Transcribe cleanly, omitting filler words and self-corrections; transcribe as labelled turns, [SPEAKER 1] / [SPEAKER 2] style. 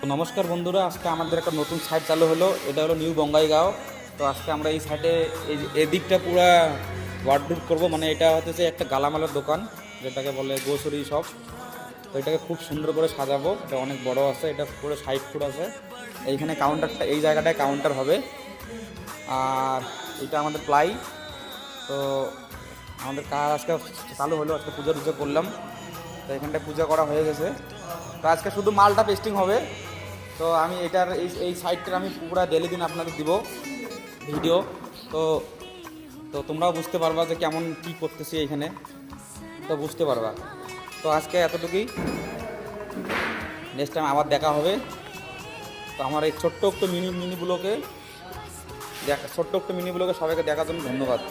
[SPEAKER 1] নমস্কার বন্ধুরা, আজকে আমাদের একটা নতুন সাইট চালু হলো। এটা হলো নিউ বঙ্গাইগাঁও। তো আজকে আমরা এই সাইটে এদিকটা পুরা ওয়ার্ডরোব করব। মানে এটা হচ্ছে একটা গালামালের দোকান, যেটাকে বলে গ্রোসারি শপ। তো এটাকে খুব সুন্দর করে সাজাবো। এটা অনেক বড় আছে, এটা পুরো সাইড ফুট আছে। এইখানে কাউন্টারটা, এই জায়গাটায় কাউন্টার হবে। আর এটা আমাদের প্লাই। তো আমাদের কাজ আজকে চালু হলো, আজকে পুজো টুজো করলাম। তো এখানটায় পূজা করা হয়ে গেছে। তো আজকে শুধু মালটা পেস্টিং হবে। তো আমি এটার এই সাইটটার আমি পুরো ডেলি দিন আপনাদের দিব ভিডিও। তো তো তোমরাও বুঝতে পারবা যে কেমন কী করতেছি এইখানে, তো বুঝতে পারবা। তো আজকে এতটুকুই, নেক্সট টাইম আবার দেখা হবে। তো আমার এই ছোট্ট একটু মিনি ব্লগে সবাইকে দেখার জন্য ধন্যবাদ।